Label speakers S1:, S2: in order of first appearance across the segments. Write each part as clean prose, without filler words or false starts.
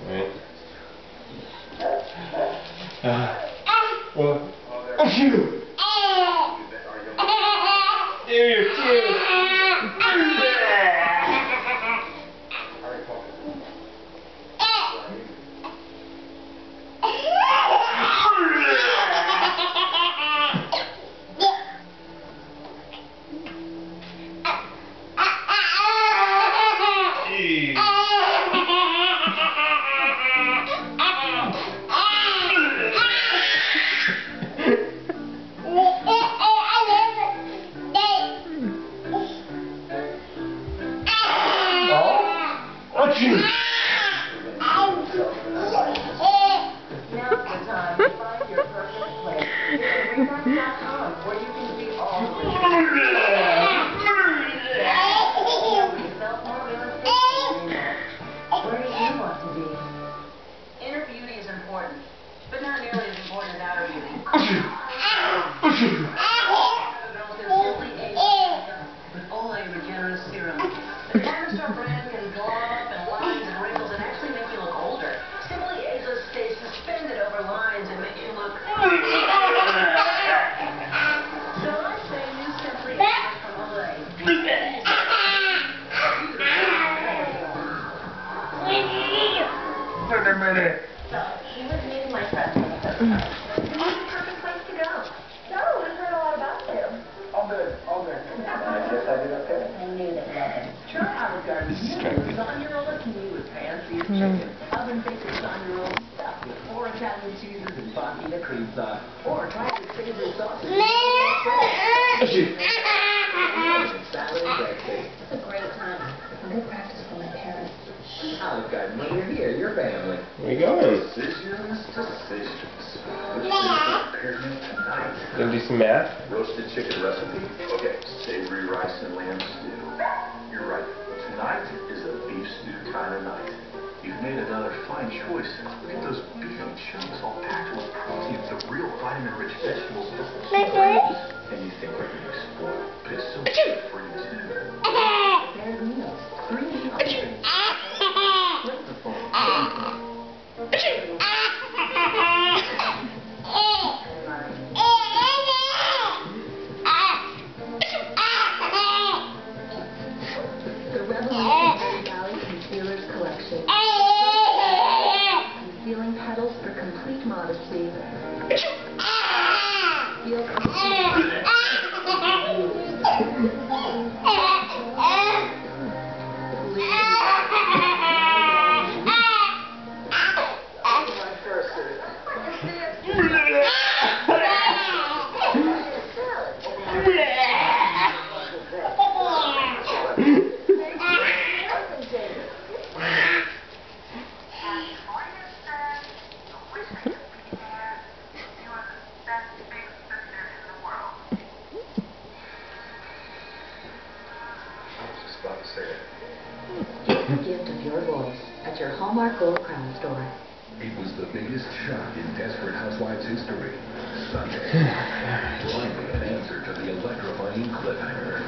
S1: Right. Well. Achoo! You're cute.
S2: where you can see all the way. Where do you want to be? Inner beauty is important, but not nearly as important as outer beauty. With Olay Regenerist Serum. The Cornerstone brand can glow up and lines and wrinkles and actually make you look older. Simply Ageless stays suspended over lines and make you look... So I say you Simply Ageless from Olay.
S1: Wait a minute.
S2: So, he was meeting my friend for the first time. It's the perfect place to go. So, we've heard a lot about you.
S3: All good, all good. I guess I did okay.
S2: I knew that love him. Try Olive Garden's new lasagna roller can with fancy as chicken. Oven-baked lasagna roll stuffed with 4 Italian cheeses and Bonfina cream sauce. Or try the savory sausage. Salad and breakfast. It's a great time. Good practice for my parents. Olive Garden, when you're here, your family.
S1: Where you going?
S3: Decisions. Which pyramid tonight?
S1: Gonna do some math?
S3: Roasted chicken recipe? Okay, savory rice and lamb stew. You're right. Tonight is a beef stew kind of night. You've made another fine choice. Look at those beefy chunks all packed with protein, the real vitamin-rich vegetables. And you think we're going to explore, but it's so good for you too.
S2: Bad meals. Green onions. Flavorful. The Revolutionary Valley Concealers Collection. Concealing petals for complete modesty. Feel complete. Get the gift of your voice at your Hallmark Gold Crown store.
S4: It was the biggest shock in Desperate Housewives history. Sunday. Finally an answer to the electrifying cliffhanger.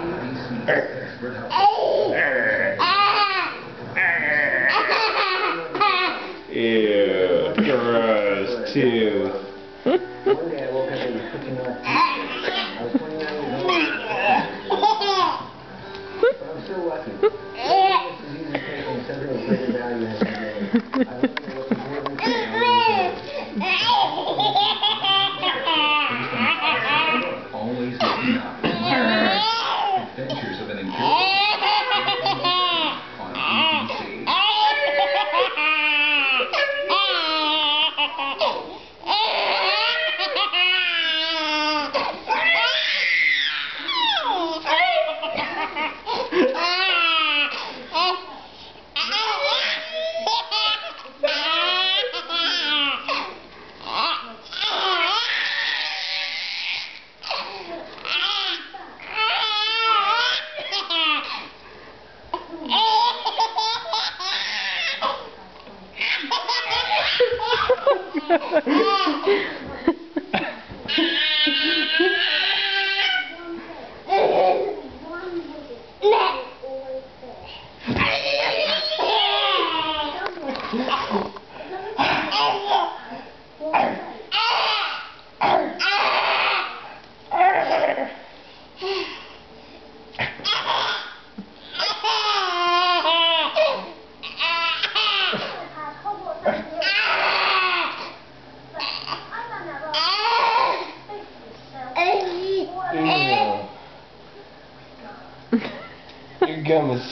S4: ABC's Desperate Housewives.
S1: Ew, gross, too.
S3: One day I woke up and was cooking up. I was 29 years old. But I'm still lucky. This disease is taking something of greater value has been gained. I don't know what's important to me.
S4: Always looking up. Adventures of an incredible on ABC.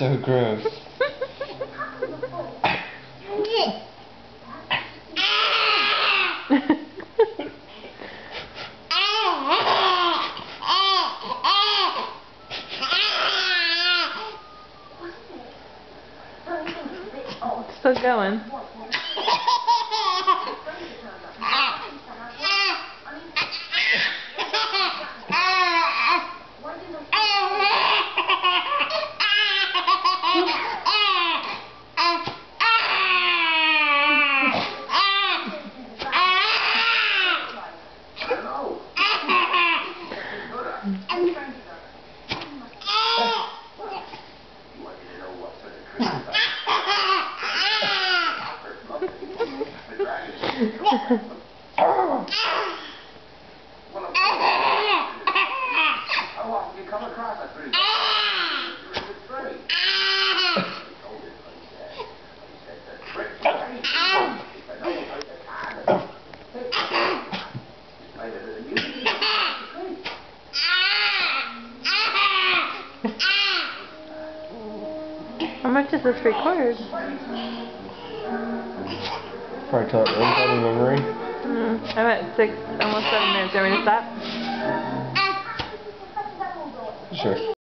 S1: so gross.
S5: Still going. How much is this record?
S1: Probably till it runs out of memory.
S5: I'm at 6, almost 7 minutes. Are we gonna stop?
S1: Sure.